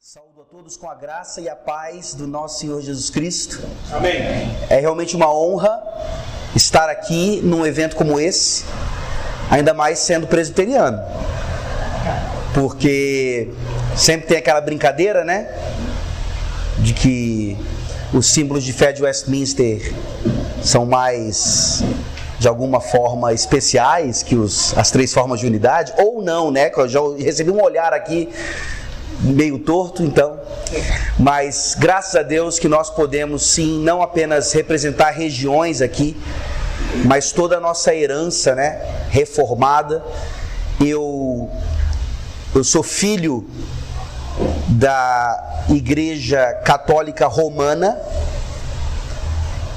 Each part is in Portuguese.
Saúdo a todos com a graça e a paz do nosso Senhor Jesus Cristo. Amém. É realmente uma honra estar aqui num evento como esse, ainda mais sendo presbiteriano, porque sempre tem aquela brincadeira, né, de que os símbolos de fé de Westminster são mais, de alguma forma, especiais que as três formas de unidade, ou não, né, que eu já recebi um olhar aqui meio torto, então, mas graças a Deus que nós podemos sim, não apenas representar regiões aqui, mas toda a nossa herança, né, reformada. Eu sou filho da Igreja Católica Romana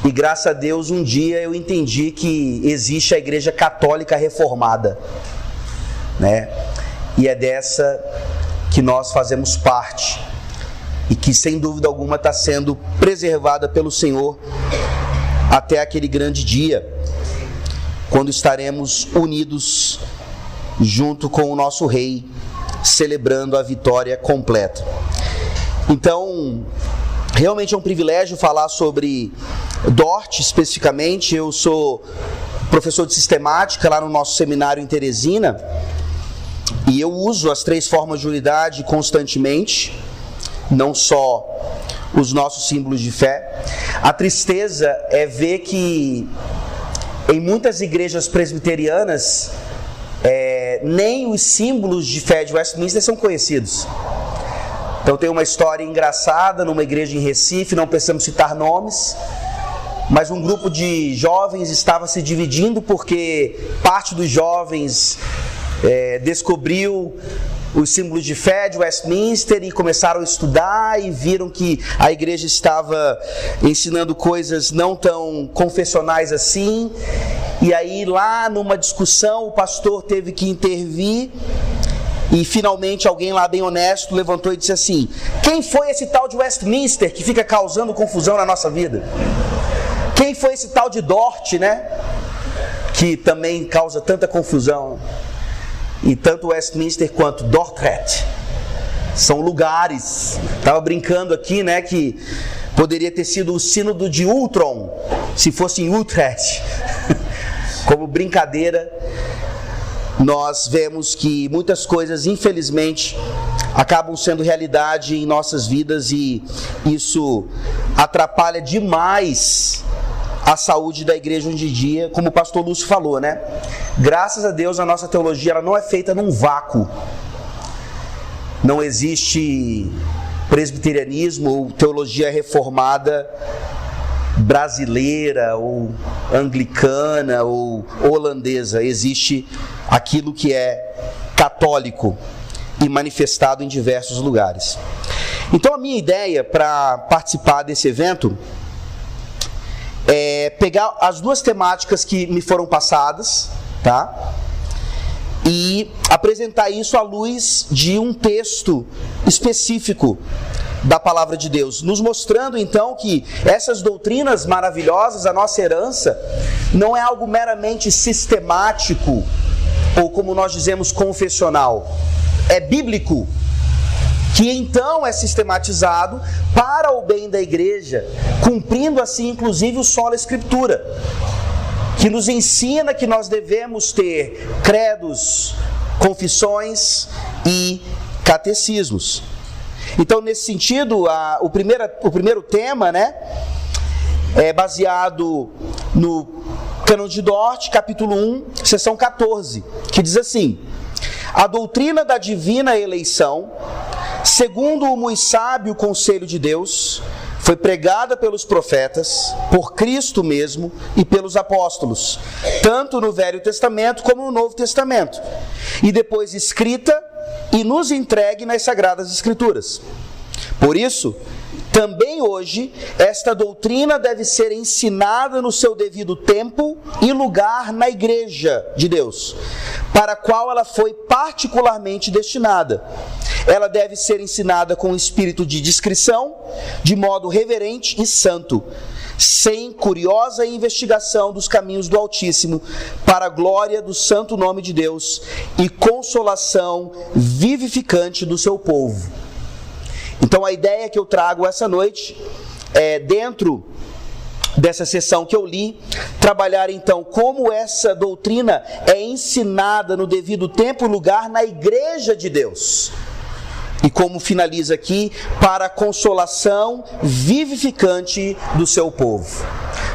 e graças a Deus um dia eu entendi que existe a Igreja Católica Reformada, né, e é dessa que nós fazemos parte e que sem dúvida alguma está sendo preservada pelo Senhor até aquele grande dia, quando estaremos unidos junto com o nosso Rei, celebrando a vitória completa. Então, realmente é um privilégio falar sobre Dort especificamente. Eu sou professor de sistemática lá no nosso seminário em Teresina, e eu uso as três formas de unidade constantemente, não só os nossos símbolos de fé. A tristeza é ver que em muitas igrejas presbiterianas, nem os símbolos de fé de Westminster são conhecidos. Então tem uma história engraçada numa igreja em Recife, não precisamos citar nomes, mas um grupo de jovens estava se dividindo porque parte dos jovens descobriu os símbolos de fé de Westminster e começaram a estudar e viram que a igreja estava ensinando coisas não tão confessionais assim, e aí lá numa discussão o pastor teve que intervir e finalmente alguém lá bem honesto levantou e disse assim: quem foi esse tal de Westminster que fica causando confusão na nossa vida? Quem foi esse tal de Dort, né, que também causa tanta confusão? E tanto Westminster quanto Dordrecht são lugares. Estava brincando aqui, né, que poderia ter sido o sínodo de Ultron, se fosse em Utrecht. Como brincadeira, nós vemos que muitas coisas, infelizmente, acabam sendo realidade em nossas vidas e isso atrapalha demais a saúde da igreja hoje em dia, como o pastor Lúcio falou, né? Graças a Deus a nossa teologia ela não é feita num vácuo. Não existe presbiterianismo ou teologia reformada brasileira ou anglicana ou holandesa. Existe aquilo que é católico e manifestado em diversos lugares. Então a minha ideia para participar desse evento é pegar as duas temáticas que me foram passadas, tá? E apresentar isso à luz de um texto específico da palavra de Deus, nos mostrando então que essas doutrinas maravilhosas, a nossa herança, não é algo meramente sistemático ou, como nós dizemos, confessional. É bíblico, que então é sistematizado para o bem da igreja, cumprindo assim inclusive o sola escritura, que nos ensina que nós devemos ter credos, confissões e catecismos. Então, nesse sentido, o primeiro tema, né, é baseado no Cânon de Dort, capítulo 1, seção 14, que diz assim: a doutrina da divina eleição, segundo o muito sábio conselho de Deus, foi pregada pelos profetas, por Cristo mesmo e pelos apóstolos, tanto no Velho Testamento como no Novo Testamento, e depois escrita e nos entregue nas Sagradas Escrituras. Por isso, também hoje, esta doutrina deve ser ensinada no seu devido tempo e lugar na Igreja de Deus, para a qual ela foi particularmente destinada. Ela deve ser ensinada com espírito de discrição, de modo reverente e santo, sem curiosa investigação dos caminhos do Altíssimo, para a glória do santo nome de Deus e consolação vivificante do seu povo. Então a ideia que eu trago essa noite é, dentro dessa sessão que eu li, trabalhar então como essa doutrina é ensinada no devido tempo e lugar na igreja de Deus. E como finaliza aqui, para a consolação vivificante do seu povo.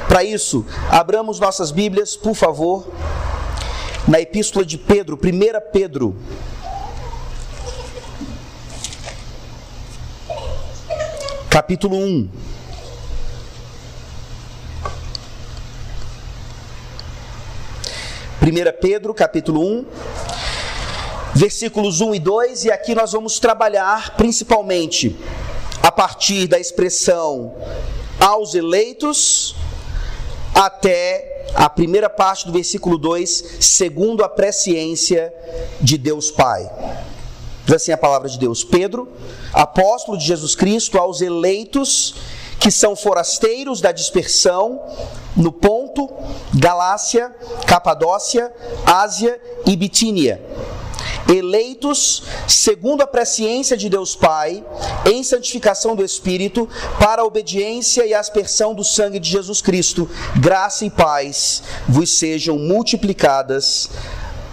Para isso, abramos nossas Bíblias, por favor, na Epístola de Pedro, 1 Pedro. Capítulo 1. Pedro, capítulo 1, versículos 1 e 2, e aqui nós vamos trabalhar principalmente a partir da expressão aos eleitos, até a primeira parte do versículo 2, segundo a presciência de Deus Pai. Diz assim a palavra de Deus: Pedro, apóstolo de Jesus Cristo, aos eleitos que são forasteiros da dispersão no Ponto, Galácia, Capadócia, Ásia e Bitínia, eleitos segundo a presciência de Deus Pai, em santificação do Espírito, para a obediência e a aspersão do sangue de Jesus Cristo, graça e paz vos sejam multiplicadas.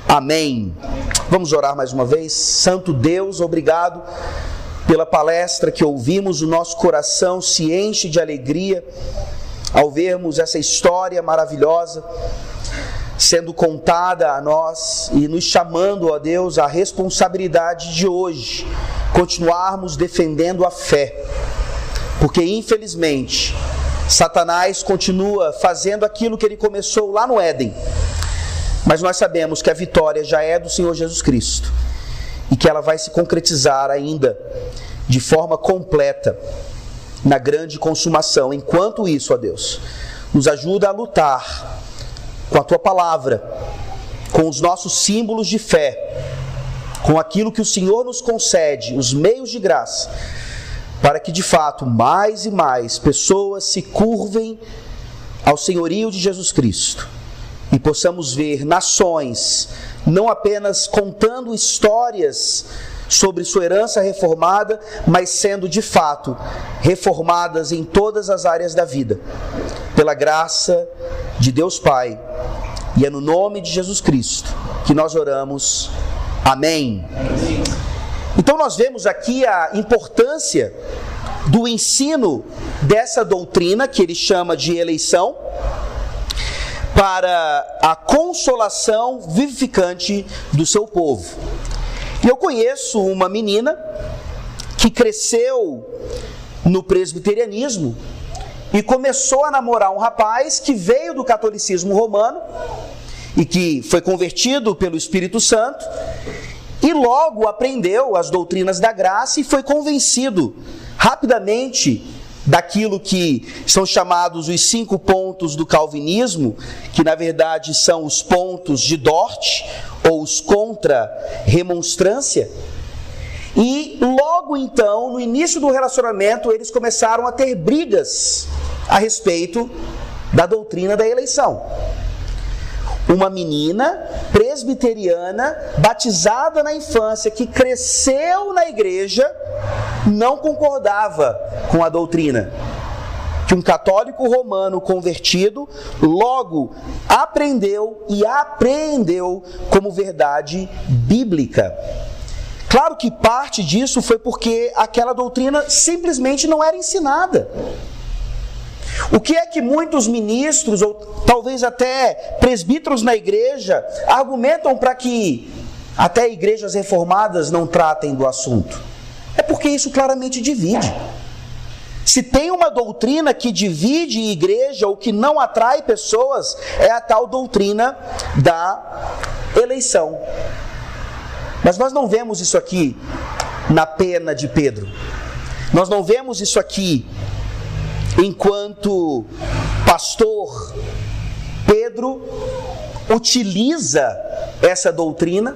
Amém. Vamos orar mais uma vez. Santo Deus, obrigado pela palestra que ouvimos. O nosso coração se enche de alegria ao vermos essa história maravilhosa sendo contada a nós e nos chamando, ó Deus, à responsabilidade de hoje continuarmos defendendo a fé, porque infelizmente Satanás continua fazendo aquilo que ele começou lá no Éden, mas nós sabemos que a vitória já é do Senhor Jesus Cristo e que ela vai se concretizar ainda de forma completa na grande consumação. Enquanto isso, ó Deus, nos ajuda a lutar com a Tua palavra, com os nossos símbolos de fé, com aquilo que o Senhor nos concede, os meios de graça, para que de fato mais e mais pessoas se curvem ao senhorio de Jesus Cristo e possamos ver nações não apenas contando histórias sobre sua herança reformada, mas sendo de fato reformadas em todas as áreas da vida, pela graça de Deus Pai. E é no nome de Jesus Cristo que nós oramos. Amém. Então nós vemos aqui a importância do ensino dessa doutrina que ele chama de eleição para a consolação vivificante do seu povo. E eu conheço uma menina que cresceu no presbiterianismo e começou a namorar um rapaz que veio do catolicismo romano e que foi convertido pelo Espírito Santo e logo aprendeu as doutrinas da graça e foi convencido rapidamente daquilo que são chamados os 5 pontos do calvinismo, que na verdade são os pontos de Dort, ou os contra-remonstrância. E logo então, no início do relacionamento, eles começaram a ter brigas a respeito da doutrina da eleição. Uma menina presbiteriana, batizada na infância, que cresceu na igreja, não concordava com a doutrina que um católico romano convertido logo aprendeu e apreendeu como verdade bíblica. Claro que parte disso foi porque aquela doutrina simplesmente não era ensinada. O que é que muitos ministros, ou talvez até presbíteros na igreja, argumentam para que até igrejas reformadas não tratem do assunto? É porque isso claramente divide. Se tem uma doutrina que divide igreja ou que não atrai pessoas, é a tal doutrina da eleição. Mas nós não vemos isso aqui na pena de Pedro. Nós não vemos isso aqui enquanto pastor Pedro utiliza essa doutrina,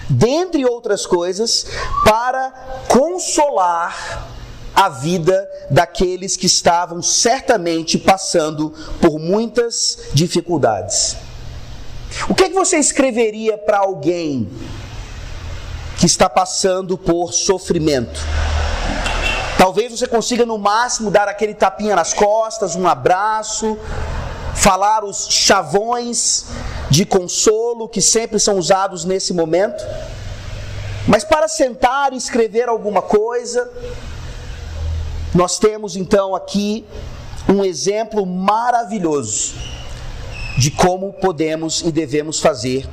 dentre outras coisas, para consolar a vida daqueles que estavam certamente passando por muitas dificuldades. O que é que você escreveria para alguém que está passando por sofrimento, Talvez você consiga no máximo dar aquele tapinha nas costas, um abraço, falar os chavões de consolo que sempre são usados nesse momento. Mas para sentar e escrever alguma coisa, nós temos então aqui um exemplo maravilhoso de como podemos e devemos fazer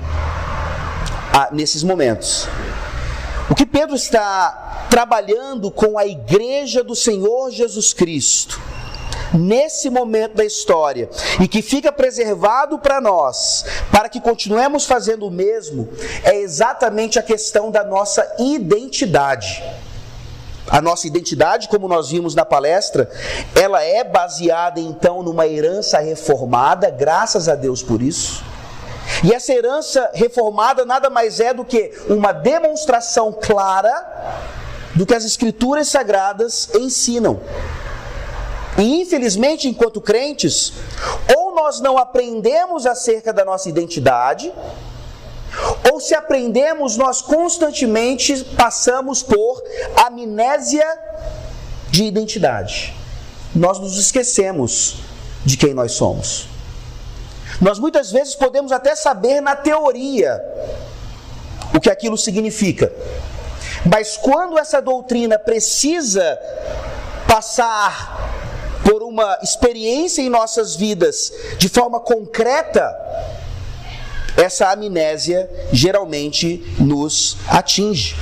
nesses momentos. O que Pedro está trabalhando com a igreja do Senhor Jesus Cristo, nesse momento da história, e que fica preservado para nós, para que continuemos fazendo o mesmo, é exatamente a questão da nossa identidade. A nossa identidade, como nós vimos na palestra, ela é baseada então numa herança reformada, graças a Deus por isso. E essa herança reformada nada mais é do que uma demonstração clara do que as Escrituras Sagradas ensinam. E infelizmente, enquanto crentes, ou nós não aprendemos acerca da nossa identidade, ou se aprendemos, nós constantemente passamos por amnésia de identidade. Nós nos esquecemos de quem nós somos. Nós muitas vezes podemos até saber na teoria o que aquilo significa, mas quando essa doutrina precisa passar por uma experiência em nossas vidas de forma concreta, essa amnésia geralmente nos atinge.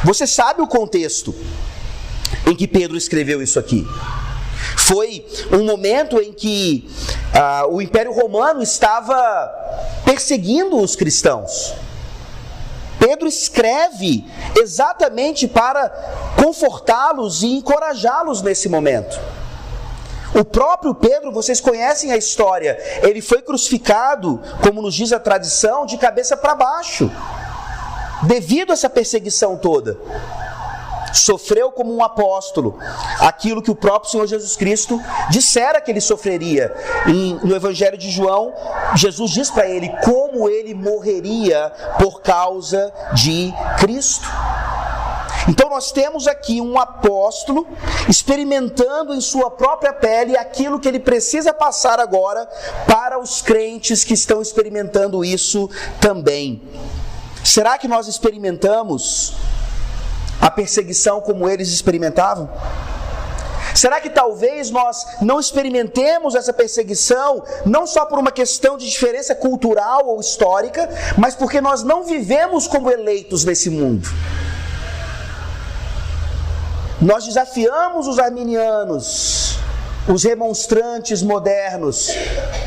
Você sabe o contexto em que Pedro escreveu isso aqui? Foi um momento em que o Império Romano estava perseguindo os cristãos. Pedro escreve exatamente para confortá-los e encorajá-los nesse momento. O próprio Pedro, vocês conhecem a história, ele foi crucificado, como nos diz a tradição, de cabeça para baixo, devido a essa perseguição toda. Sofreu como um apóstolo aquilo que o próprio Senhor Jesus Cristo dissera que ele sofreria. No Evangelho de João, Jesus diz para ele como ele morreria por causa de Cristo. Então nós temos aqui um apóstolo experimentando em sua própria pele aquilo que ele precisa passar agora para os crentes que estão experimentando isso também. Será que nós experimentamos a perseguição como eles experimentavam? Será que talvez nós não experimentemos essa perseguição, não só por uma questão de diferença cultural ou histórica, mas porque nós não vivemos como eleitos nesse mundo? Nós desafiamos os arminianos, os remonstrantes modernos,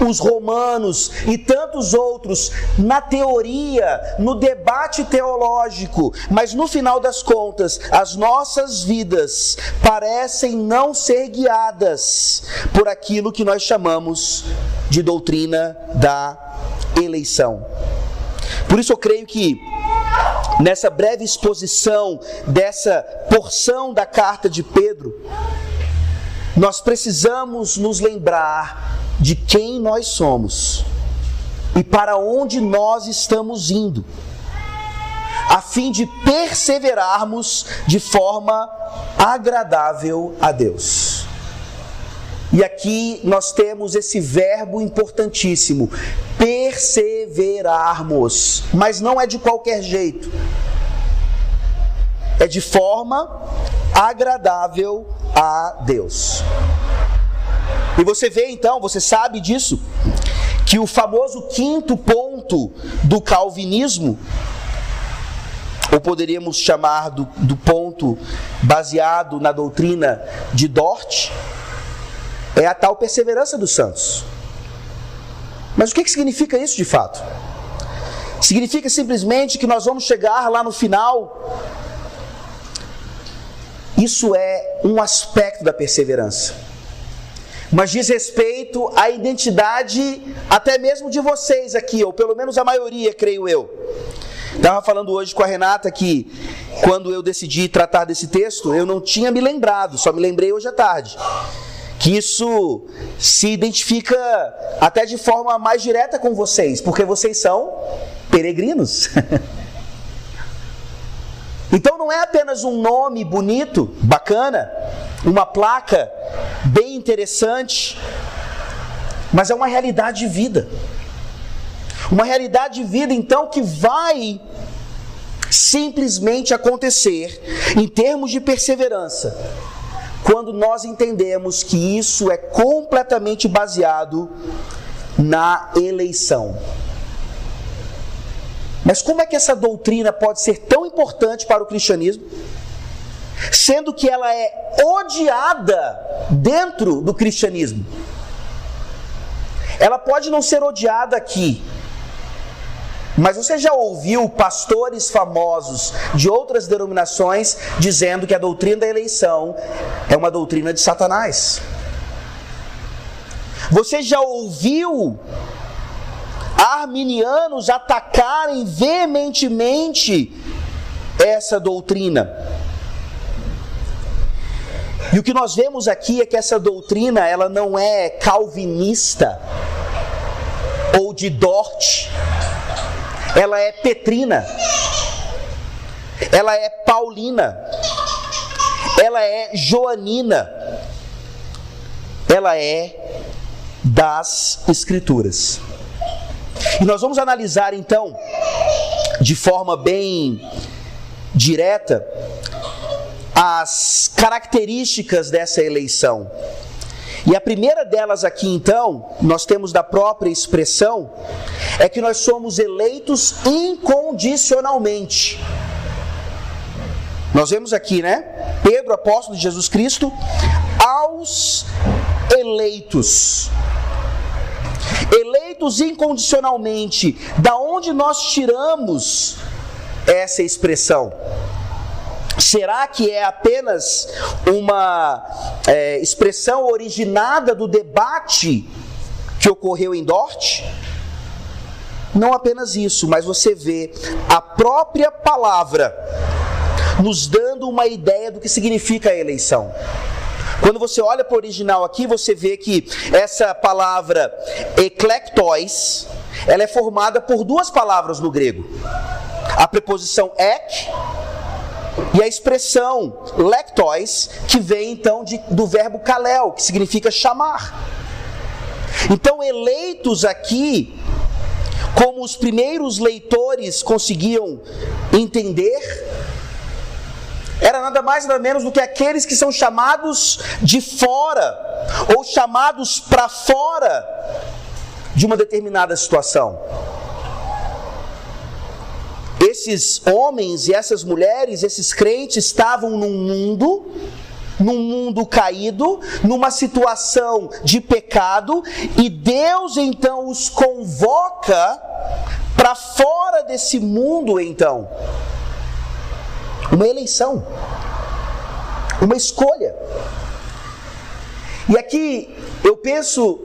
os romanos e tantos outros na teoria, no debate teológico, mas no final das contas, as nossas vidas parecem não ser guiadas por aquilo que nós chamamos de doutrina da eleição. Por isso eu creio que nessa breve exposição dessa porção da carta de Pedro, nós precisamos nos lembrar de quem nós somos e para onde nós estamos indo, a fim de perseverarmos de forma agradável a Deus. E aqui nós temos esse verbo importantíssimo, perseverarmos, mas não é de qualquer jeito, é de forma agradável a Deus. E você vê então, você sabe disso, que o famoso quinto ponto do calvinismo, ou poderíamos chamar do ponto baseado na doutrina de Dort, é a tal perseverança dos santos. Mas o que significa isso de fato? Significa simplesmente que nós vamos chegar lá no final. Isso é um aspecto da perseverança, mas diz respeito à identidade até mesmo de vocês aqui, ou pelo menos a maioria, creio eu. Estava falando hoje com a Renata que quando eu decidi tratar desse texto, eu não tinha me lembrado, só me lembrei hoje à tarde, que isso se identifica até de forma mais direta com vocês, porque vocês são peregrinos. Então não é apenas um nome bonito, bacana, uma placa bem interessante, mas é uma realidade de vida. Uma realidade de vida, então, que vai simplesmente acontecer em termos de perseverança, quando nós entendemos que isso é completamente baseado na eleição. Mas como é que essa doutrina pode ser tão importante para o cristianismo, sendo que ela é odiada dentro do cristianismo? Ela pode não ser odiada aqui, mas você já ouviu pastores famosos de outras denominações dizendo que a doutrina da eleição é uma doutrina de Satanás? Você já ouviu arminianos atacarem veementemente essa doutrina? E o que nós vemos aqui é que essa doutrina, ela não é calvinista ou de Dort, ela é petrina, ela é paulina, ela é joanina, ela é das Escrituras. E nós vamos analisar então, de forma bem direta, as características dessa eleição. E a primeira delas aqui então, nós temos da própria expressão, é que nós somos eleitos incondicionalmente. Nós vemos aqui, né? Pedro, apóstolo de Jesus Cristo, aos eleitos. Eleitos incondicionalmente. Da onde nós tiramos essa expressão? Será que é apenas uma expressão originada do debate que ocorreu em Dort? Não apenas isso, mas você vê a própria palavra nos dando uma ideia do que significa a eleição. Quando você olha para o original aqui, você vê que essa palavra eklektos, ela é formada por duas palavras no grego. A preposição ek e a expressão lektos, que vem então do verbo kalel, que significa chamar. Então, eleitos aqui, como os primeiros leitores conseguiam entender, era nada mais nada menos do que aqueles que são chamados de fora, ou chamados para fora de uma determinada situação. Esses homens e essas mulheres, esses crentes, estavam num mundo caído, numa situação de pecado, e Deus então os convoca para fora desse mundo então. Uma eleição, uma escolha. E aqui eu penso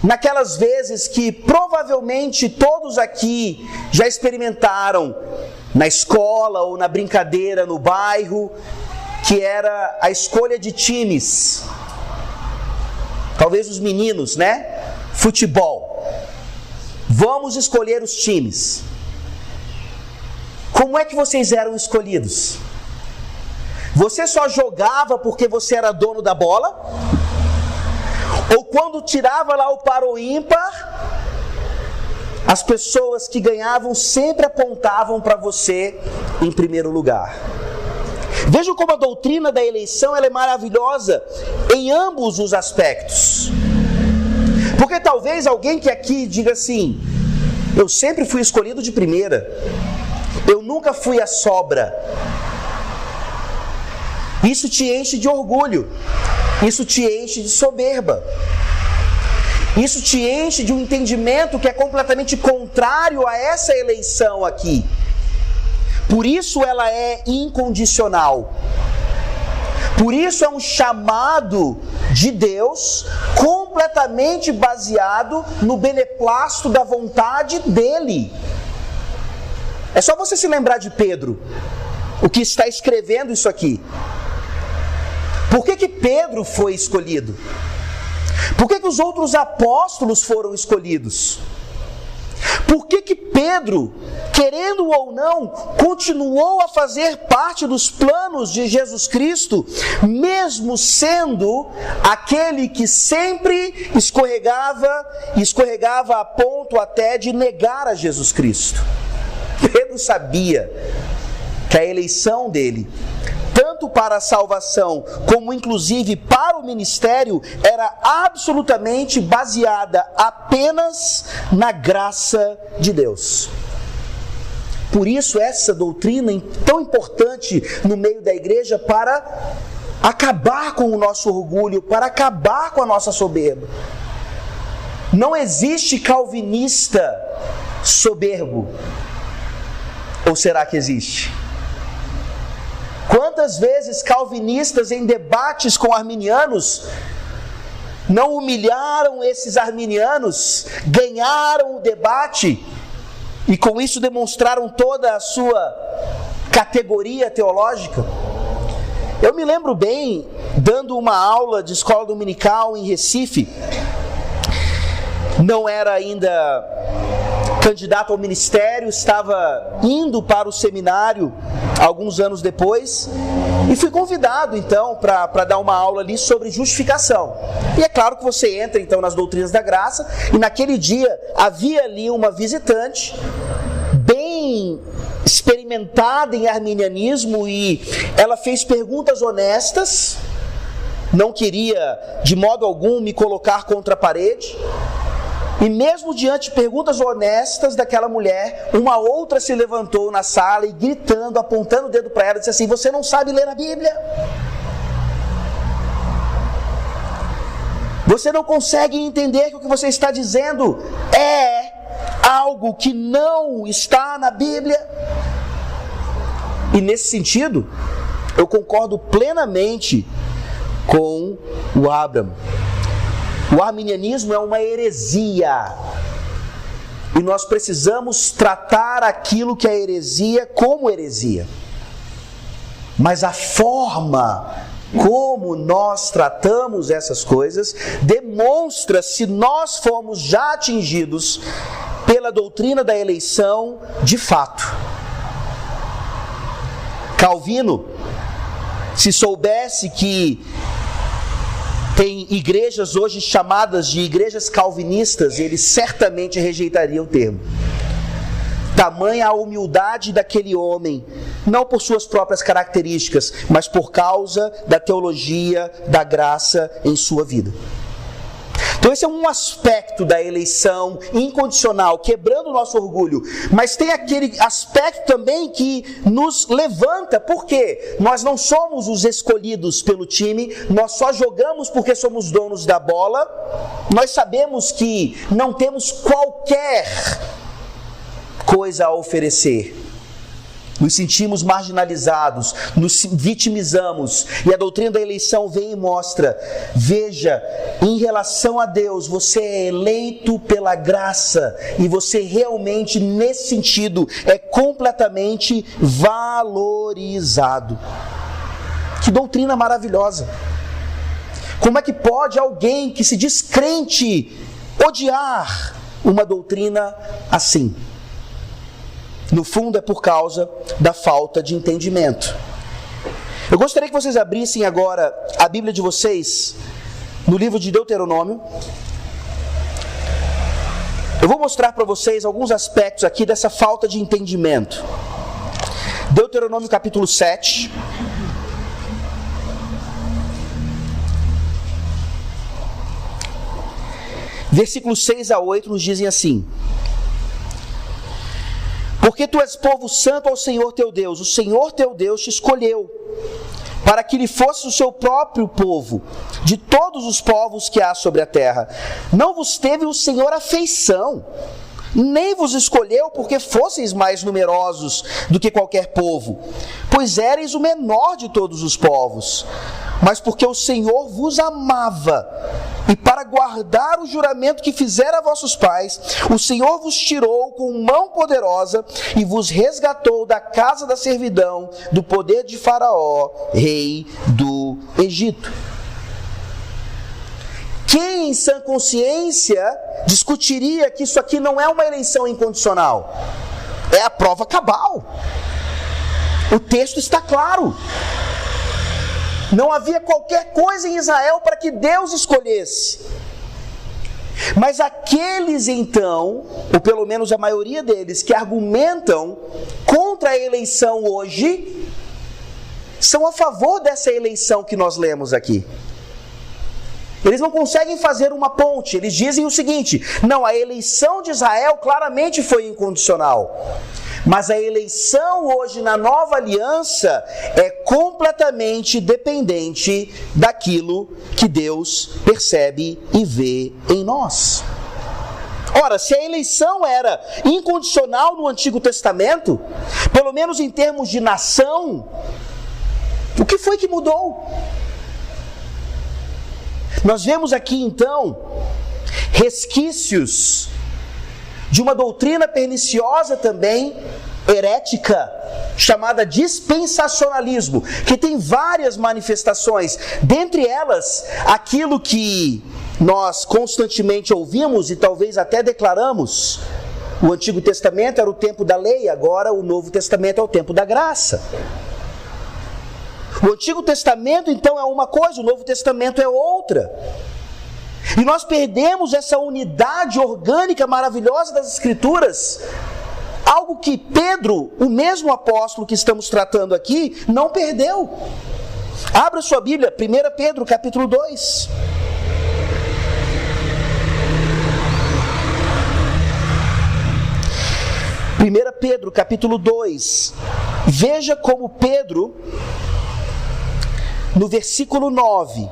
naquelas vezes que provavelmente todos aqui já experimentaram na escola ou na brincadeira no bairro, que era a escolha de times. Talvez os meninos, né? Futebol. Vamos escolher os times. Como é que vocês eram escolhidos? Você só jogava porque você era dono da bola? Ou quando tirava lá o par ou ímpar, as pessoas que ganhavam sempre apontavam para você em primeiro lugar? Vejam como a doutrina da eleição ela é maravilhosa em ambos os aspectos. Porque talvez alguém que aqui diga assim: eu sempre fui escolhido de primeira, eu nunca fui a sobra. Isso te enche de orgulho, isso te enche de soberba, isso te enche de um entendimento que é completamente contrário a essa eleição aqui. Por isso ela é incondicional. Por isso é um chamado de Deus completamente baseado no beneplácito da vontade dele. É só você se lembrar de Pedro, o que está escrevendo isso aqui. Por que Pedro foi escolhido? Por que os outros apóstolos foram escolhidos? Por que Pedro, querendo ou não, continuou a fazer parte dos planos de Jesus Cristo, mesmo sendo aquele que sempre escorregava a ponto até de negar a Jesus Cristo? Pedro sabia que a eleição dele, tanto para a salvação, como inclusive para o ministério, era absolutamente baseada apenas na graça de Deus. Por isso essa doutrina é tão importante no meio da igreja para acabar com o nosso orgulho, para acabar com a nossa soberba. Não existe calvinista soberbo. Ou será que existe? Quantas vezes calvinistas em debates com arminianos não humilharam esses arminianos, ganharam o debate e com isso demonstraram toda a sua categoria teológica? Eu me lembro bem, dando uma aula de escola dominical em Recife, não era ainda candidato ao ministério, estava indo para o seminário alguns anos depois, e fui convidado então para dar uma aula ali sobre justificação. E é claro que você entra então nas doutrinas da graça, e naquele dia havia ali uma visitante bem experimentada em arminianismo, e ela fez perguntas honestas, não queria de modo algum me colocar contra a parede. E mesmo diante de perguntas honestas daquela mulher, uma outra se levantou na sala e gritando, apontando o dedo para ela, disse assim: você não sabe ler a Bíblia? Você não consegue entender que o que você está dizendo é algo que não está na Bíblia? E nesse sentido, eu concordo plenamente com o Abraham. O arminianismo é uma heresia, e nós precisamos tratar aquilo que é heresia como heresia. Mas a forma como nós tratamos essas coisas demonstra se nós fomos já atingidos pela doutrina da eleição de fato. Calvino, se soubesse que tem igrejas hoje chamadas de igrejas calvinistas, ele certamente rejeitaria o termo. Tamanha a humildade daquele homem, não por suas próprias características, mas por causa da teologia da graça em sua vida. Então esse é um aspecto da eleição incondicional, quebrando o nosso orgulho. Mas tem aquele aspecto também que nos levanta, porque nós não somos os escolhidos pelo time, nós só jogamos porque somos donos da bola, nós sabemos que não temos qualquer coisa a oferecer. Nos sentimos marginalizados, nos vitimizamos, e a doutrina da eleição vem e mostra: veja, em relação a Deus, você é eleito pela graça, e você realmente, nesse sentido, é completamente valorizado. Que doutrina maravilhosa! Como é que pode alguém que se diz crente odiar uma doutrina assim? No fundo é por causa da falta de entendimento. Eu gostaria que vocês abrissem agora a Bíblia de vocês no livro de Deuteronômio. Eu vou mostrar para vocês alguns aspectos aqui dessa falta de entendimento. Deuteronômio capítulo 7. Versículos 6 a 8 nos dizem assim: porque tu és povo santo ao Senhor teu Deus, o Senhor teu Deus te escolheu, para que lhe fosse o seu próprio povo, de todos os povos que há sobre a terra. Não vos teve o Senhor afeição, nem vos escolheu porque fosseis mais numerosos do que qualquer povo, pois éreis o menor de todos os povos, mas porque o Senhor vos amava, e para guardar o juramento que fizera a vossos pais, o Senhor vos tirou com mão poderosa e vos resgatou da casa da servidão, do poder de Faraó, rei do Egito. Quem em sã consciência discutiria que isso aqui não é uma eleição incondicional? É a prova cabal. O texto está claro. Não havia qualquer coisa em Israel para que Deus escolhesse. Mas aqueles então, ou pelo menos a maioria deles, que argumentam contra a eleição hoje, são a favor dessa eleição que nós lemos aqui. Eles não conseguem fazer uma ponte. Eles dizem o seguinte: não, a eleição de Israel claramente foi incondicional. Mas a eleição hoje na nova aliança é completamente dependente daquilo que Deus percebe e vê em nós. Ora, se a eleição era incondicional no Antigo Testamento, pelo menos em termos de nação, o que foi que mudou? Nós vemos aqui então resquícios de uma doutrina perniciosa também, herética, chamada dispensacionalismo, que tem várias manifestações, dentre elas aquilo que nós constantemente ouvimos e talvez até declaramos: o Antigo Testamento era o tempo da lei, agora o Novo Testamento é o tempo da graça. O Antigo Testamento então é uma coisa, o Novo Testamento é outra. E nós perdemos essa unidade orgânica maravilhosa das Escrituras, algo que Pedro, o mesmo apóstolo que estamos tratando aqui, não perdeu. Abra sua Bíblia, 1 Pedro capítulo 2. Pedro capítulo 2. Veja como Pedro, no versículo 9,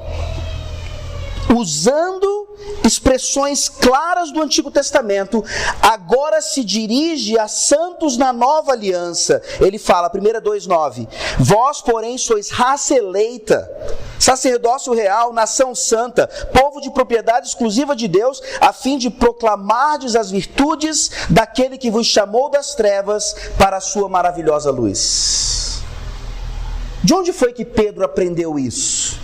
usando expressões claras do Antigo Testamento, agora se dirige a santos na nova aliança. Ele fala, 1 2,9: vós, porém, sois raça eleita, sacerdócio real, nação santa, povo de propriedade exclusiva de Deus, a fim de proclamardes as virtudes daquele que vos chamou das trevas para a sua maravilhosa luz. De onde foi que Pedro aprendeu isso?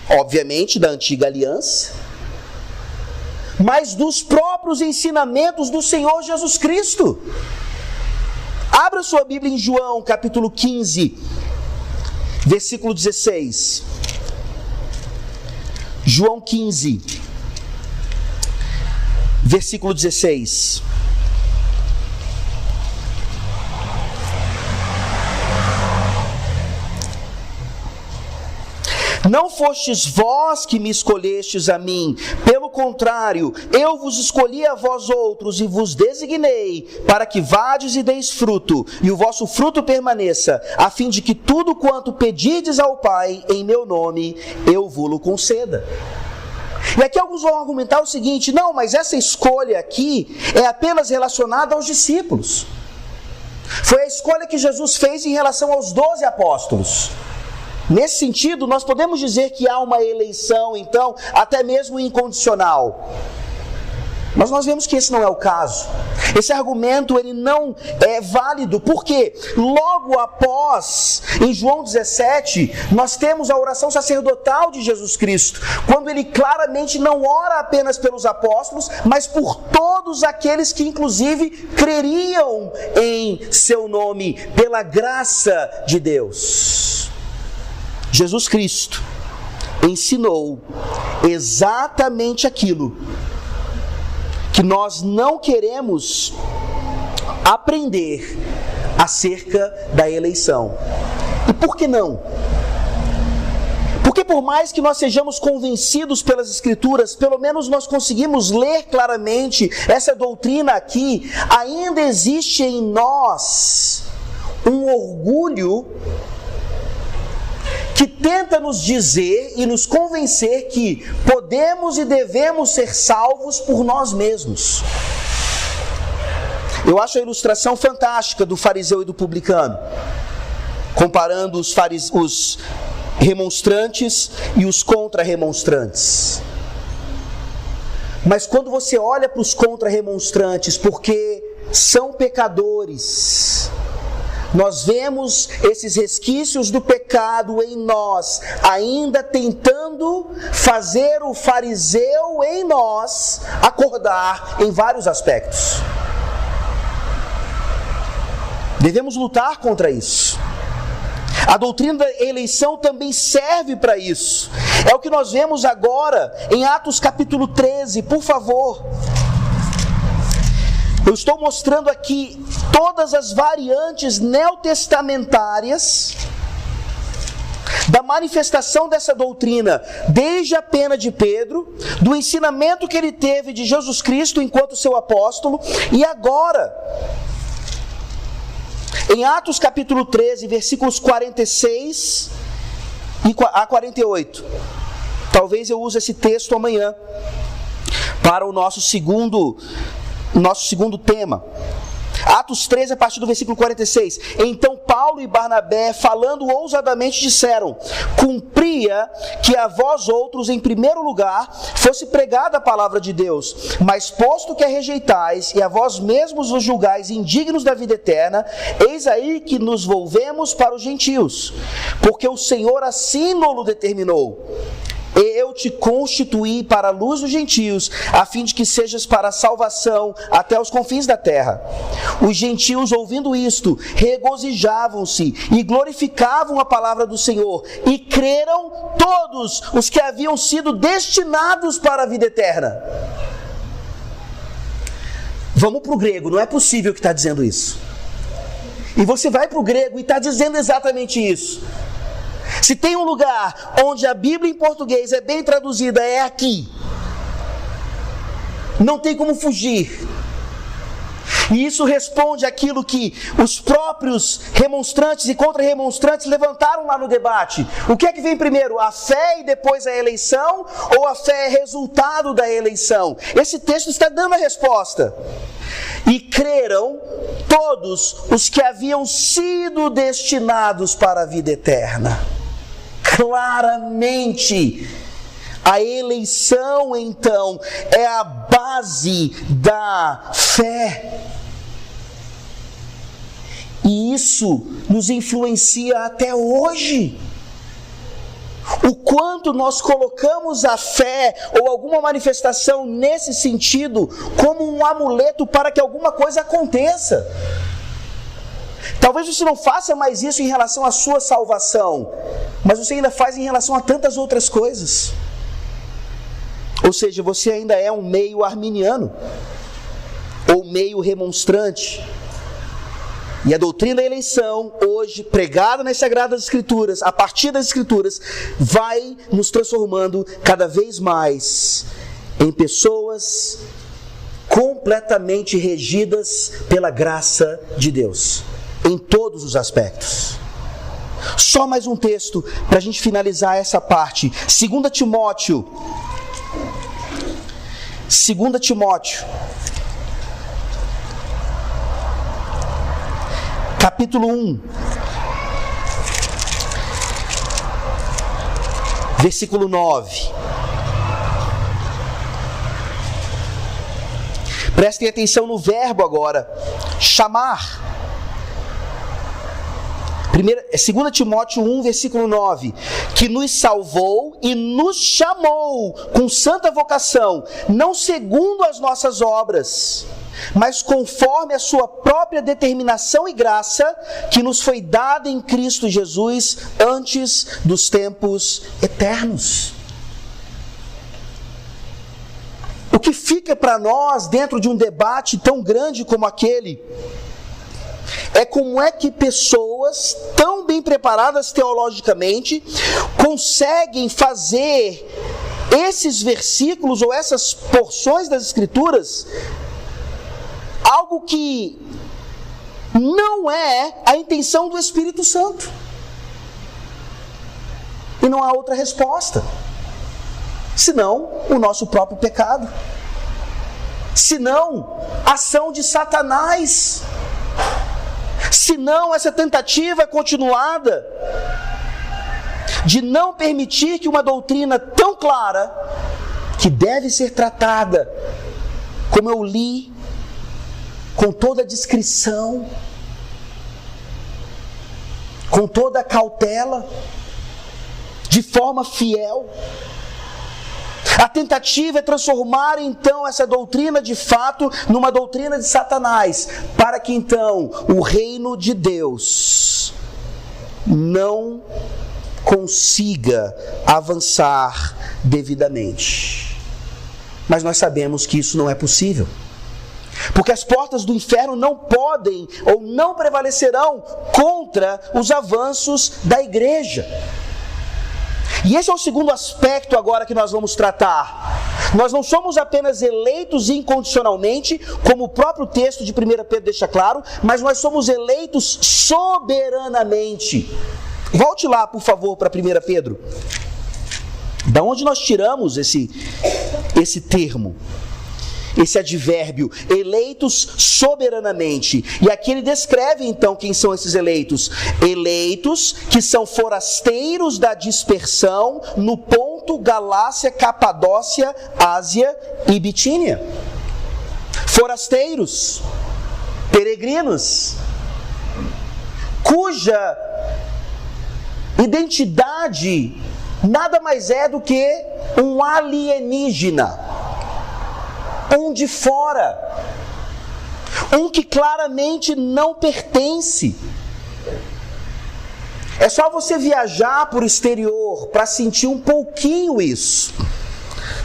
Obviamente da antiga aliança, mas dos próprios ensinamentos do Senhor Jesus Cristo. Abra sua Bíblia em João capítulo 15, versículo 16. João 15, versículo 16. Não fostes vós que me escolhestes a mim, pelo contrário, eu vos escolhi a vós outros e vos designei para que vades e deis fruto, e o vosso fruto permaneça, a fim de que tudo quanto pedirdes ao Pai em meu nome, eu vos-lo conceda. E aqui alguns vão argumentar o seguinte: não, mas essa escolha aqui é apenas relacionada aos discípulos. Foi a escolha que Jesus fez em relação aos 12 apóstolos. Nesse sentido, nós podemos dizer que há uma eleição, então, até mesmo incondicional. Mas nós vemos que esse não é o caso. Esse argumento ele não é válido, porque logo após, em João 17, nós temos a oração sacerdotal de Jesus Cristo, quando ele claramente não ora apenas pelos apóstolos, mas por todos aqueles que inclusive creriam em seu nome, pela graça de Deus. Jesus Cristo ensinou exatamente aquilo que nós não queremos aprender acerca da eleição. E por que não? Porque por mais que nós sejamos convencidos pelas Escrituras, pelo menos nós conseguimos ler claramente essa doutrina aqui, ainda existe em nós um orgulho que tenta nos dizer e nos convencer que podemos e devemos ser salvos por nós mesmos. Eu acho a ilustração fantástica do fariseu e do publicano, comparando os remonstrantes e os contra-remonstrantes. Mas quando você olha para os contra-remonstrantes, porque são pecadores, nós vemos esses resquícios do pecado em nós, ainda tentando fazer o fariseu em nós acordar em vários aspectos. Devemos lutar contra isso. A doutrina da eleição também serve para isso. É o que nós vemos agora em Atos capítulo 13, por favor. Eu estou mostrando aqui todas as variantes neotestamentárias da manifestação dessa doutrina, desde a pena de Pedro, do ensinamento que ele teve de Jesus Cristo enquanto seu apóstolo, e agora, em Atos capítulo 13, versículos 46 a 48. Talvez eu use esse texto amanhã para o nosso segundo tema. Atos 13, a partir do versículo 46. Então Paulo e Barnabé, falando ousadamente, disseram: cumpria que a vós outros, em primeiro lugar, fosse pregada a palavra de Deus, mas posto que a rejeitais e a vós mesmos vos julgais indignos da vida eterna, eis aí que nos volvemos para os gentios, porque o Senhor assim nos determinou. Eu te constituí para a luz dos gentios, a fim de que sejas para a salvação até os confins da terra. Os gentios, ouvindo isto, regozijavam-se e glorificavam a palavra do Senhor, e creram todos os que haviam sido destinados para a vida eterna. Vamos para o grego, não é possível que está dizendo isso. E você vai para o grego e está dizendo exatamente isso. Se tem um lugar onde a Bíblia em português é bem traduzida, é aqui. Não tem como fugir. E isso responde àquilo que os próprios remonstrantes e contra-remonstrantes levantaram lá no debate. O que é que vem primeiro? A fé e depois a eleição? Ou a fé é resultado da eleição? Esse texto está dando a resposta. E creram todos os que haviam sido destinados para a vida eterna. Claramente, a eleição, então, é a base da fé. E isso nos influencia até hoje. O quanto nós colocamos a fé ou alguma manifestação nesse sentido como um amuleto para que alguma coisa aconteça. Talvez você não faça mais isso em relação à sua salvação, mas você ainda faz em relação a tantas outras coisas. Ou seja, você ainda é um meio arminiano, ou meio remonstrante. E a doutrina da eleição, hoje, pregada nas Sagradas Escrituras, a partir das Escrituras, vai nos transformando cada vez mais em pessoas completamente regidas pela graça de Deus, em todos os aspectos. Só mais um texto para a gente finalizar essa parte. 2 Timóteo, capítulo 1, versículo 9. Prestem atenção no verbo agora, chamar. 2 Timóteo 1, versículo 9, que nos salvou e nos chamou com santa vocação, não segundo as nossas obras, mas conforme a sua própria determinação e graça, que nos foi dada em Cristo Jesus antes dos tempos eternos. O que fica para nós dentro de um debate tão grande como aquele é como é que pessoas tão bem preparadas teologicamente conseguem fazer esses versículos ou essas porções das Escrituras algo que não é a intenção do Espírito Santo. E não há outra resposta, senão o nosso próprio pecado, senão a ação de Satanás, senão essa tentativa continuada de não permitir que uma doutrina tão clara, que deve ser tratada, como eu li, com toda a discrição, com toda a cautela, de forma fiel. A tentativa é transformar então essa doutrina de fato numa doutrina de Satanás, para que então o reino de Deus não consiga avançar devidamente. Mas nós sabemos que isso não é possível, porque as portas do inferno não podem ou não prevalecerão contra os avanços da igreja. E esse é o segundo aspecto agora que nós vamos tratar. Nós não somos apenas eleitos incondicionalmente, como o próprio texto de 1 Pedro deixa claro, mas nós somos eleitos soberanamente. Volte lá, por favor, para 1 Pedro. Da onde nós tiramos esse termo? Esse advérbio, eleitos soberanamente. E aqui ele descreve então quem são esses eleitos. Eleitos que são forasteiros da dispersão no Ponto, Galácia, Capadócia, Ásia e Bitínia. Forasteiros, peregrinos, cuja identidade nada mais é do que um alienígena. Um de fora, um que claramente não pertence. É só você viajar para o exterior para sentir um pouquinho isso.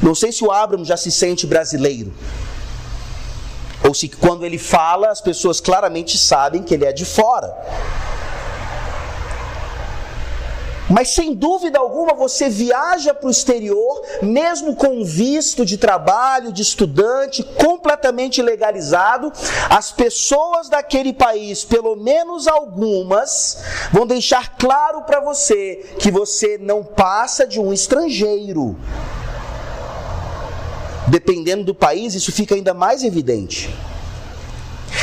Não sei se o Abraham já se sente brasileiro, ou se quando ele fala as pessoas claramente sabem que ele é de fora. Mas sem dúvida alguma você viaja para o exterior, mesmo com visto de trabalho, de estudante, completamente legalizado, as pessoas daquele país, pelo menos algumas, vão deixar claro para você que você não passa de um estrangeiro. Dependendo do país, isso fica ainda mais evidente.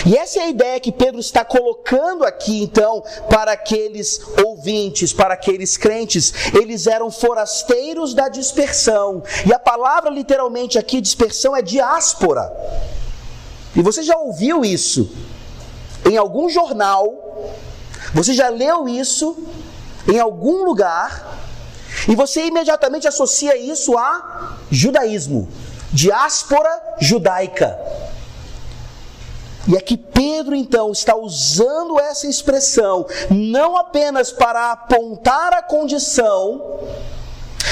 E essa é a ideia que Pedro está colocando aqui, então, para aqueles ouvintes, para aqueles crentes. Eles eram forasteiros da dispersão. E a palavra, literalmente, aqui, dispersão, é diáspora. E você já ouviu isso em algum jornal, você já leu isso em algum lugar, e você imediatamente associa isso a judaísmo, diáspora judaica. E aqui Pedro, então, está usando essa expressão não apenas para apontar a condição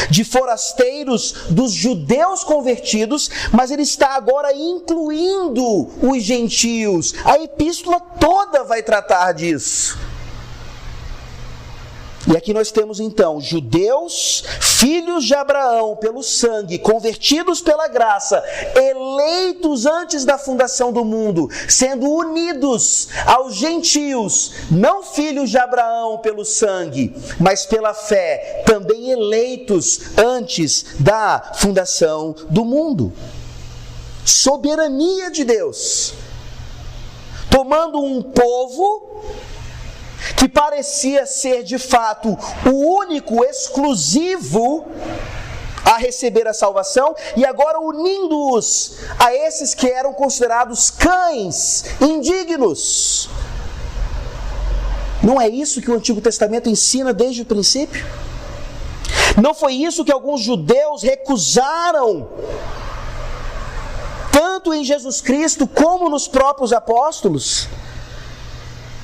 de forasteiros dos judeus convertidos, mas ele está agora incluindo os gentios. A epístola toda vai tratar disso. E aqui nós temos então judeus, filhos de Abraão pelo sangue, convertidos pela graça, eleitos antes da fundação do mundo, sendo unidos aos gentios, não filhos de Abraão pelo sangue, mas pela fé, também eleitos antes da fundação do mundo. Soberania de Deus, tomando um povo que parecia ser de fato o único, exclusivo a receber a salvação, e agora unindo-os a esses que eram considerados cães, indignos. Não é isso que o Antigo Testamento ensina desde o princípio? Não foi isso que alguns judeus recusaram, tanto em Jesus Cristo como nos próprios apóstolos?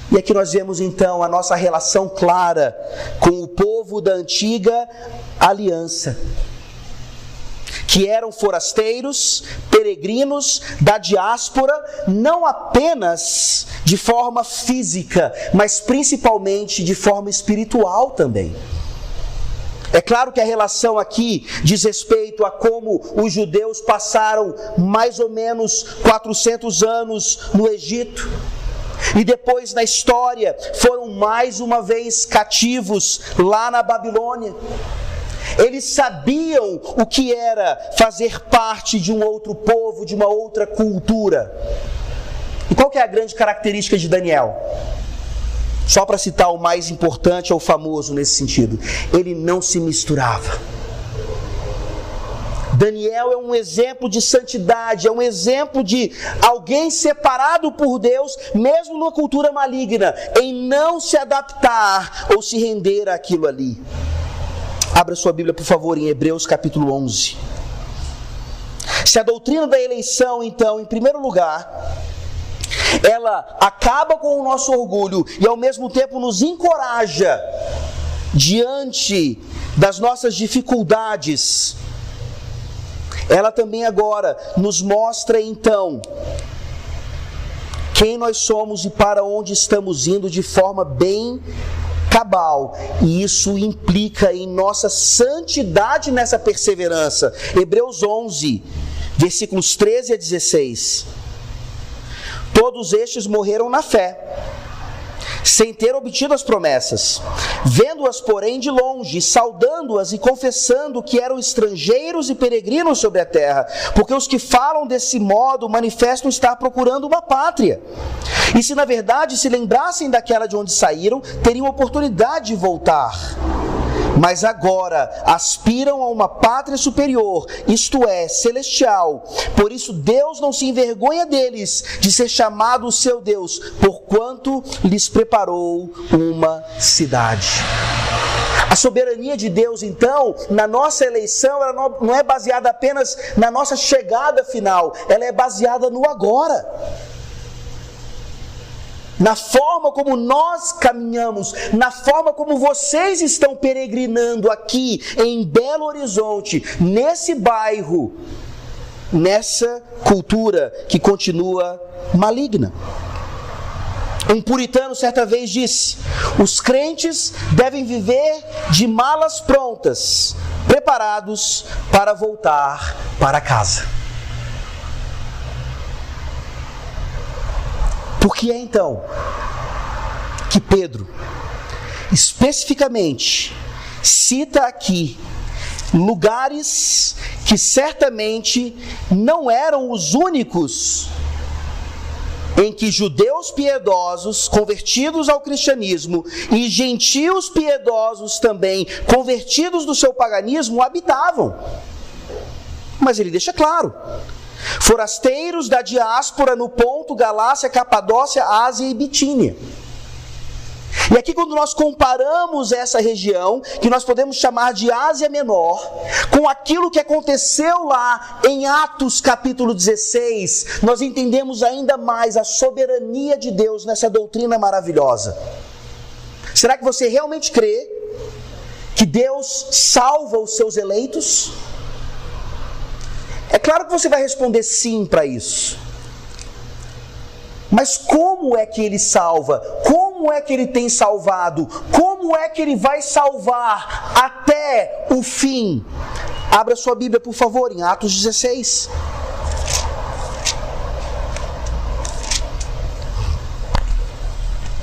E aqui nós vemos então a nossa relação clara com o povo da antiga aliança, que eram forasteiros, peregrinos da diáspora, não apenas de forma física, mas principalmente de forma espiritual também. É claro que a relação aqui diz respeito a como os judeus passaram mais ou menos 400 anos no Egito, e depois na história foram mais uma vez cativos lá na Babilônia. Eles sabiam o que era fazer parte de um outro povo, de uma outra cultura. E qual que é a grande característica de Daniel? Só para citar o mais importante ou famoso nesse sentido: ele não se misturava. Daniel é um exemplo de santidade, é um exemplo de alguém separado por Deus, mesmo numa cultura maligna, em não se adaptar ou se render àquilo ali. Abra sua Bíblia, por favor, em Hebreus capítulo 11. Se a doutrina da eleição, então, em primeiro lugar, ela acaba com o nosso orgulho e ao mesmo tempo nos encoraja diante das nossas dificuldades, ela também agora nos mostra então quem nós somos e para onde estamos indo de forma bem cabal, e isso implica em nossa santidade nessa perseverança. Hebreus 11, versículos 13 a 16. Todos estes morreram na fé, sem ter obtido as promessas, vendo-as, porém, de longe, saudando-as e confessando que eram estrangeiros e peregrinos sobre a terra, porque os que falam desse modo manifestam estar procurando uma pátria. E se na verdade se lembrassem daquela de onde saíram, teriam oportunidade de voltar. Mas agora aspiram a uma pátria superior, isto é, celestial. Por isso Deus não se envergonha deles, de ser chamado o seu Deus, porquanto lhes preparou uma cidade. A soberania de Deus, então, na nossa eleição, ela não é baseada apenas na nossa chegada final, ela é baseada no agora. Na forma como nós caminhamos, na forma como vocês estão peregrinando aqui em Belo Horizonte, nesse bairro, nessa cultura que continua maligna. Um puritano certa vez disse: os crentes devem viver de malas prontas, preparados para voltar para casa. Por que é então que Pedro, especificamente, cita aqui lugares que certamente não eram os únicos em que judeus piedosos, convertidos ao cristianismo, e gentios piedosos também, convertidos do seu paganismo, habitavam? Mas ele deixa claro: forasteiros da diáspora no Ponto, Galácia, Capadócia, Ásia e Bitínia. E aqui, quando nós comparamos essa região, que nós podemos chamar de Ásia Menor, com aquilo que aconteceu lá em Atos capítulo 16, nós entendemos ainda mais a soberania de Deus nessa doutrina maravilhosa. Será que você realmente crê que Deus salva os seus eleitos? É claro que você vai responder sim para isso. Mas como é que Ele salva? Como é que Ele tem salvado? Como é que Ele vai salvar até o fim? Abra sua Bíblia, por favor, em Atos 16.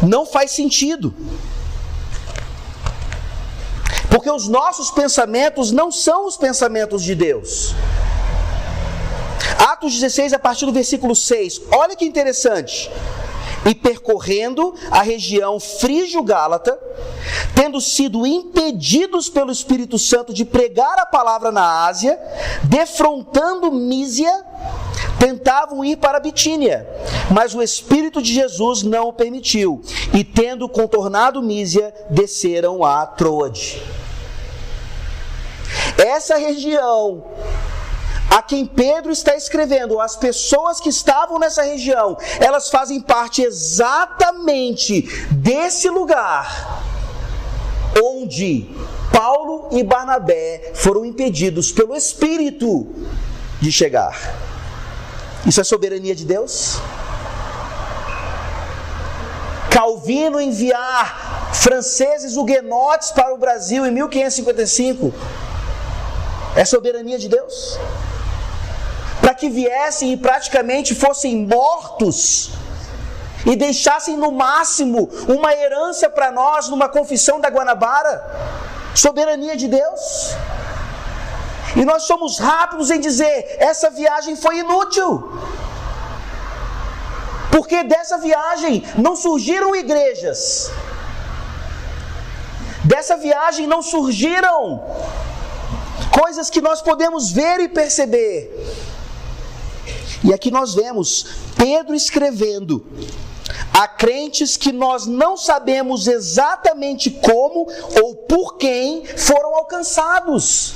Não faz sentido. Porque os nossos pensamentos não são os pensamentos de Deus. Atos 16, a partir do versículo 6, olha que interessante. E percorrendo a região frígio-gálata, tendo sido impedidos pelo Espírito Santo de pregar a palavra na Ásia, defrontando Mísia, tentavam ir para a Bitínia, mas o Espírito de Jesus não o permitiu, e tendo contornado Mísia, desceram a Troade. Essa região a quem Pedro está escrevendo, as pessoas que estavam nessa região, elas fazem parte exatamente desse lugar onde Paulo e Barnabé foram impedidos pelo Espírito de chegar. Isso é soberania de Deus? Calvino enviar franceses huguenotes para o Brasil em 1555 é soberania de Deus? Para que viessem e praticamente fossem mortos e deixassem no máximo uma herança para nós numa confissão da Guanabara? Soberania de Deus? E nós somos rápidos em dizer: essa viagem foi inútil, porque dessa viagem não surgiram igrejas, dessa viagem não surgiram coisas que nós podemos ver e perceber. E aqui nós vemos Pedro escrevendo a crentes que nós não sabemos exatamente como ou por quem foram alcançados.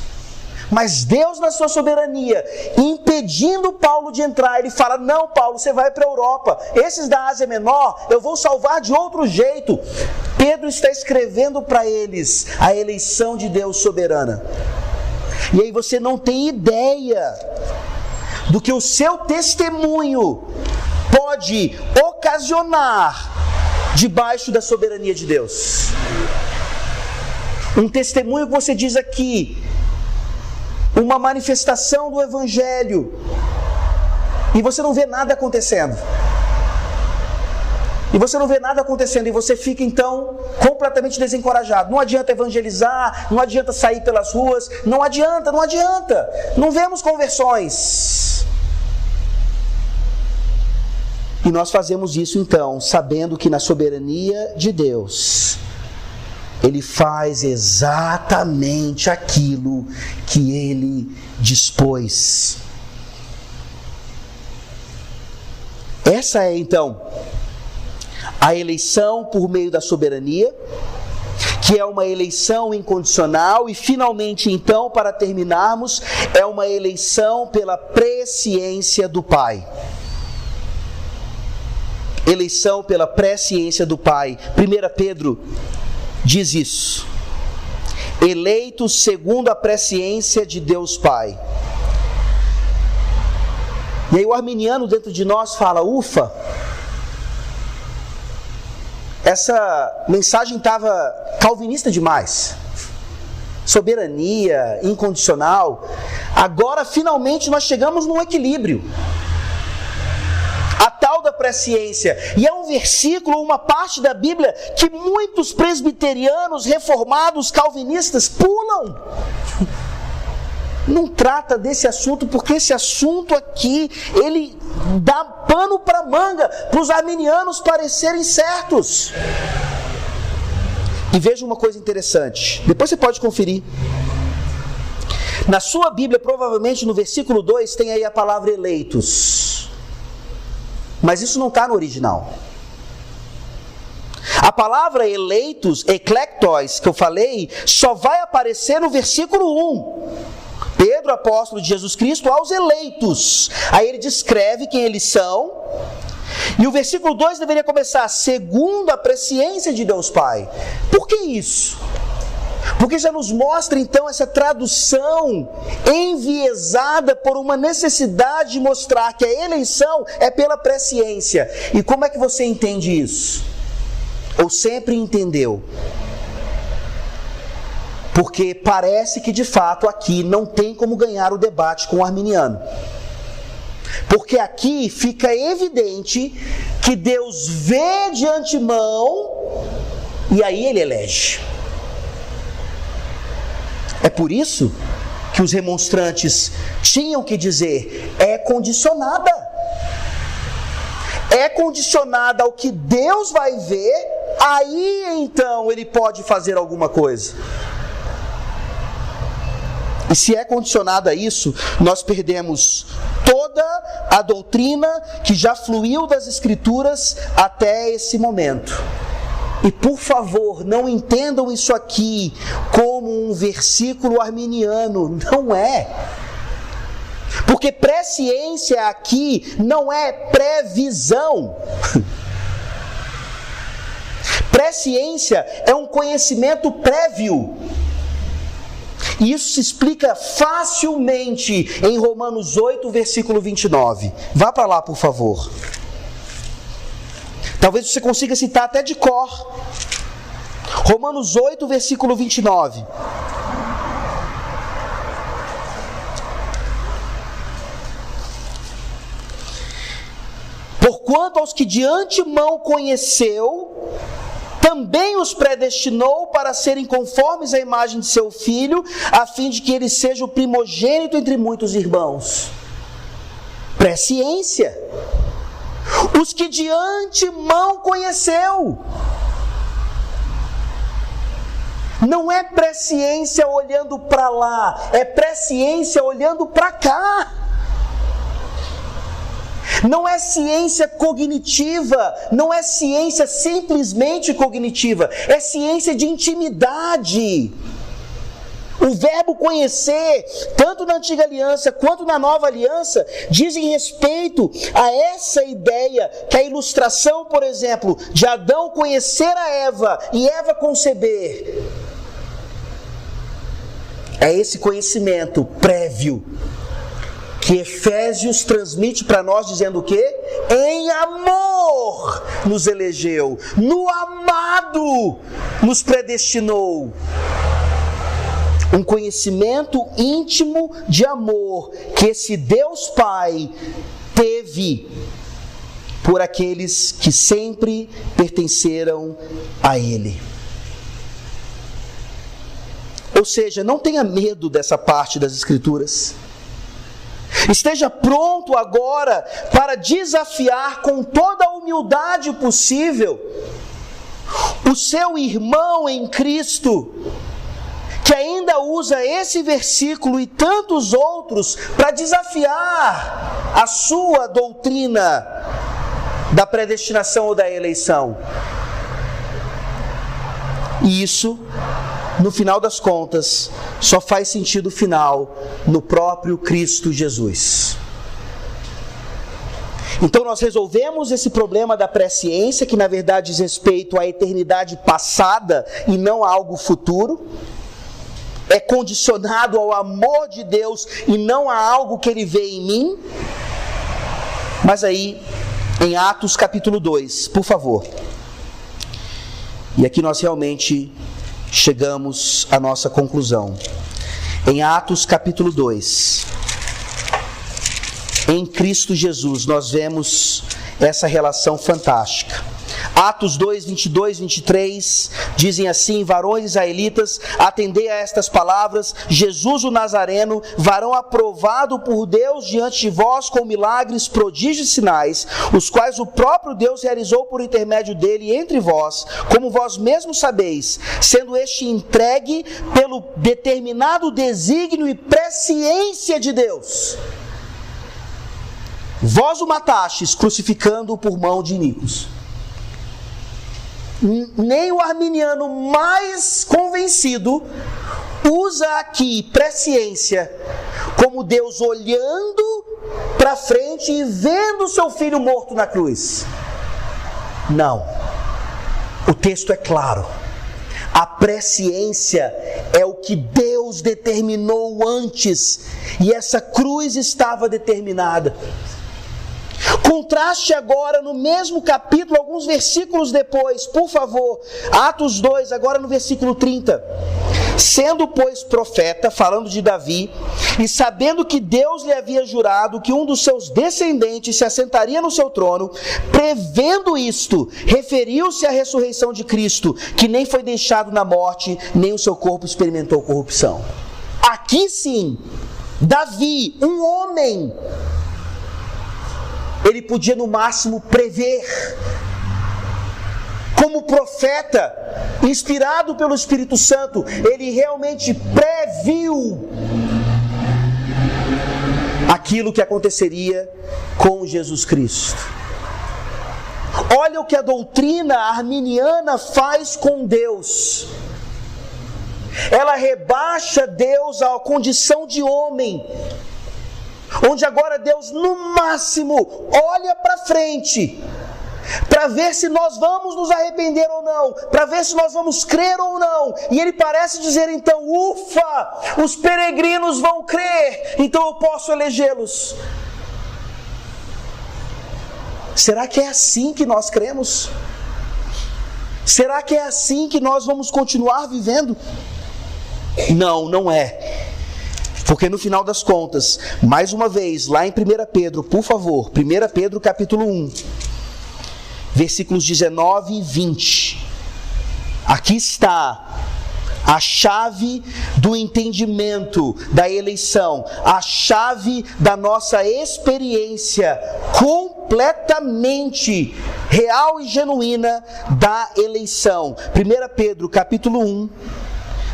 Mas Deus, na sua soberania, impedindo Paulo de entrar, ele fala: não, Paulo, você vai para a Europa. Esses da Ásia Menor, eu vou salvar de outro jeito. Pedro está escrevendo para eles a eleição de Deus soberana. E aí você não tem ideia do que o seu testemunho pode ocasionar debaixo da soberania de Deus. Um testemunho que você diz aqui, uma manifestação do Evangelho, e você não vê nada acontecendo. E você não vê nada acontecendo, e você fica então completamente desencorajado. Não adianta evangelizar, não adianta sair pelas ruas, não adianta. Não vemos conversões. E nós fazemos isso então, sabendo que na soberania de Deus, Ele faz exatamente aquilo que Ele dispôs. Essa é então a eleição por meio da soberania, que é uma eleição incondicional, e finalmente então, para terminarmos, é uma eleição pela presciência do Pai. Eleição pela presciência do Pai. 1 Pedro diz isso: eleitos segundo a presciência de Deus Pai. E aí o arminiano dentro de nós fala: ufa, essa mensagem estava calvinista demais. Soberania, incondicional. Agora finalmente nós chegamos num equilíbrio. A tal da presciência. E é um versículo, uma parte da Bíblia que muitos presbiterianos, reformados, calvinistas pulam. Não trata desse assunto, porque esse assunto aqui, ele dá pano para manga, para os arminianos parecerem certos. E veja uma coisa interessante, depois você pode conferir. Na sua Bíblia, provavelmente no versículo 2, tem aí a palavra eleitos. Mas isso não está no original. A palavra eleitos, eklektos, que eu falei, só vai aparecer no versículo 1. Pedro, apóstolo de Jesus Cristo, aos eleitos. Aí ele descreve quem eles são. E o versículo 2 deveria começar: segundo a presciência de Deus Pai. Por que isso? Porque já nos mostra então essa tradução enviesada por uma necessidade de mostrar que a eleição é pela presciência. E como é que você entende isso? Ou sempre entendeu? Porque parece que de fato aqui não tem como ganhar o debate com o arminiano. Porque aqui fica evidente que Deus vê de antemão e aí Ele elege. É por isso que os remonstrantes tinham que dizer: é condicionada. É condicionada ao que Deus vai ver, aí então Ele pode fazer alguma coisa. E se é condicionada a isso, nós perdemos toda a doutrina que já fluiu das Escrituras até esse momento. E por favor, não entendam isso aqui como um versículo arminiano, não é. Porque presciência aqui não é previsão. Presciência é um conhecimento prévio. E isso se explica facilmente em Romanos 8, versículo 29. Vá para lá, por favor. Talvez você consiga citar até de cor. Romanos 8, versículo 29. Porquanto aos que de antemão conheceu, também os predestinou para serem conformes à imagem de seu Filho, a fim de que ele seja o primogênito entre muitos irmãos. Presciência. Os que de antemão conheceu. Não é presciência olhando para lá, é presciência olhando para cá. Não é ciência cognitiva, não é ciência simplesmente cognitiva, é ciência de intimidade. O verbo conhecer, tanto na antiga aliança quanto na nova aliança, dizem respeito a essa ideia, que a ilustração, por exemplo, de Adão conhecer a Eva e Eva conceber, é esse conhecimento prévio que Efésios transmite para nós, dizendo o quê? Em amor nos elegeu, no amado nos predestinou. Um conhecimento íntimo de amor que esse Deus Pai teve por aqueles que sempre pertenceram a Ele. Ou seja, não tenha medo dessa parte das Escrituras. Esteja pronto agora para desafiar com toda a humildade possível o seu irmão em Cristo, que ainda usa esse versículo e tantos outros para desafiar a sua doutrina da predestinação ou da eleição. E isso, no final das contas, só faz sentido final no próprio Cristo Jesus. Então nós resolvemos esse problema da presciência, que na verdade diz respeito à eternidade passada e não a algo futuro. É condicionado ao amor de Deus e não a algo que Ele vê em mim. Mas aí, em Atos capítulo 2, por favor. E aqui nós realmente chegamos à nossa conclusão. Em Atos capítulo 2, em Cristo Jesus, nós vemos essa relação fantástica. Atos 2, 22, 23, dizem assim: varões israelitas, atendei a estas palavras, Jesus o Nazareno, varão aprovado por Deus diante de vós com milagres, prodígios e sinais, os quais o próprio Deus realizou por intermédio dele entre vós, como vós mesmos sabeis, sendo este entregue pelo determinado desígnio e presciência de Deus. Vós o matastes, crucificando-o por mão de iníquos. Nem o arminiano mais convencido usa aqui presciência como Deus olhando para frente e vendo o seu filho morto na cruz. Não. O texto é claro. A presciência é o que Deus determinou antes, e essa cruz estava determinada. Contraste agora no mesmo capítulo, alguns versículos depois, por favor. Atos 2, agora no versículo 30. Sendo, pois, profeta, falando de Davi, e sabendo que Deus lhe havia jurado que um dos seus descendentes se assentaria no seu trono, prevendo isto, referiu-se à ressurreição de Cristo, que nem foi deixado na morte, nem o seu corpo experimentou corrupção. Aqui sim, Davi, um homem, ele podia no máximo prever. Como profeta, inspirado pelo Espírito Santo, ele realmente previu aquilo que aconteceria com Jesus Cristo. Olha o que a doutrina arminiana faz com Deus. Ela rebaixa Deus à condição de homem, onde agora Deus no máximo olha para frente para ver se nós vamos nos arrepender ou não, para ver se nós vamos crer ou não, e ele parece dizer então: ufa, os peregrinos vão crer, então eu posso elegê-los. Será que é assim que nós cremos? Será que é assim que nós vamos continuar vivendo? Não, não é. Porque no final das contas, mais uma vez, lá em 1 Pedro, por favor, 1 Pedro capítulo 1, versículos 19 e 20. Aqui está a chave do entendimento da eleição, a chave da nossa experiência completamente real e genuína da eleição. 1 Pedro capítulo 1,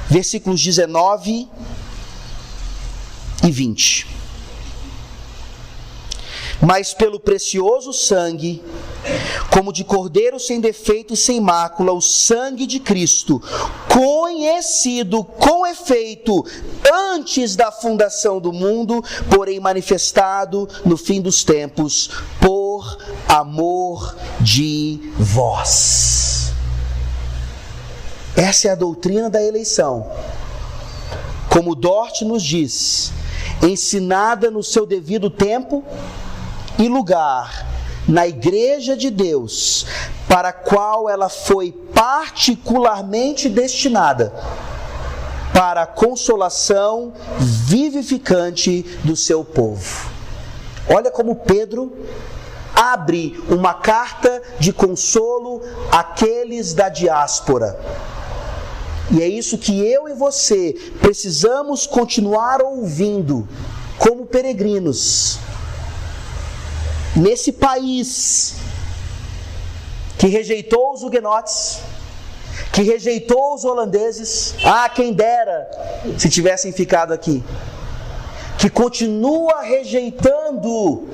versículos 19 e 20. Mas pelo precioso sangue, como de cordeiro sem defeito e sem mácula, o sangue de Cristo, conhecido com efeito antes da fundação do mundo, porém manifestado no fim dos tempos, por amor de vós. Essa é a doutrina da eleição. Como Dort nos diz, ensinada no seu devido tempo e lugar, na igreja de Deus, para a qual ela foi particularmente destinada, para a consolação vivificante do seu povo. Olha como Pedro abre uma carta de consolo àqueles da diáspora. E é isso que eu e você precisamos continuar ouvindo como peregrinos nesse país que rejeitou os huguenotes, que rejeitou os holandeses. Quem dera se tivessem ficado aqui. Que continua rejeitando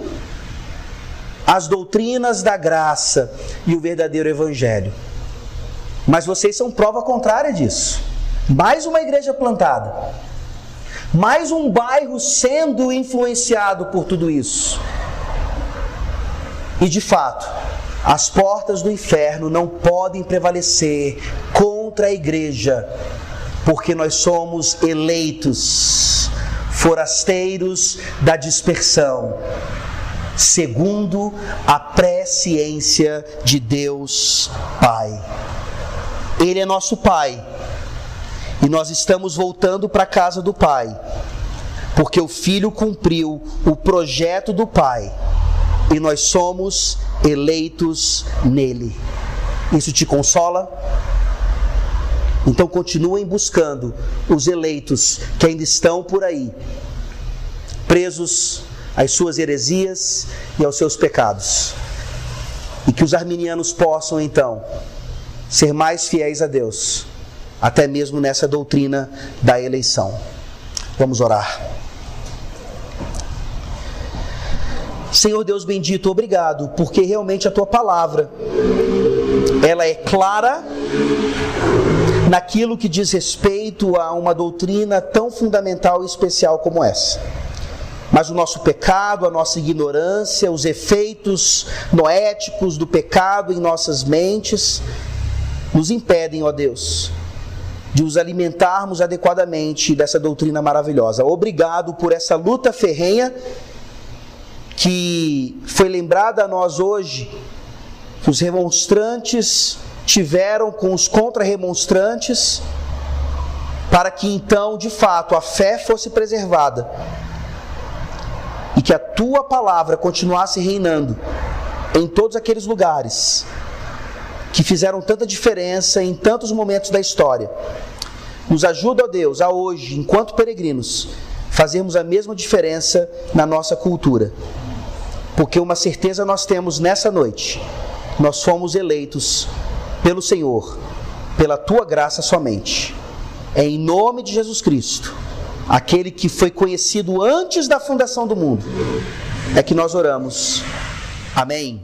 as doutrinas da graça e o verdadeiro evangelho. Mas vocês são prova contrária disso. Mais uma igreja plantada, mais um bairro sendo influenciado por tudo isso. E de fato, as portas do inferno não podem prevalecer contra a igreja, porque nós somos eleitos, forasteiros da dispersão, segundo a presciência de Deus Pai. Ele é nosso Pai, e nós estamos voltando para a casa do Pai, porque o Filho cumpriu o projeto do Pai, e nós somos eleitos nele. Isso te consola? Então continuem buscando os eleitos que ainda estão por aí, presos às suas heresias e aos seus pecados. E que os arminianos possam então ser mais fiéis a Deus, até mesmo nessa doutrina da eleição. Vamos orar. Senhor Deus bendito, obrigado, porque realmente a Tua palavra, ela é clara naquilo que diz respeito a uma doutrina tão fundamental e especial como essa. Mas o nosso pecado, a nossa ignorância, os efeitos noéticos do pecado em nossas mentes, nos impedem, ó Deus, de os alimentarmos adequadamente dessa doutrina maravilhosa. Obrigado por essa luta ferrenha que foi lembrada a nós hoje, que os remonstrantes tiveram com os contra-remonstrantes, para que então, de fato, a fé fosse preservada e que a Tua palavra continuasse reinando em todos aqueles lugares que fizeram tanta diferença em tantos momentos da história. Nos ajuda, ó Deus, a hoje, enquanto peregrinos, fazermos a mesma diferença na nossa cultura. Porque uma certeza nós temos nessa noite: nós fomos eleitos pelo Senhor, pela Tua graça somente. É em nome de Jesus Cristo, aquele que foi conhecido antes da fundação do mundo, é que nós oramos. Amém.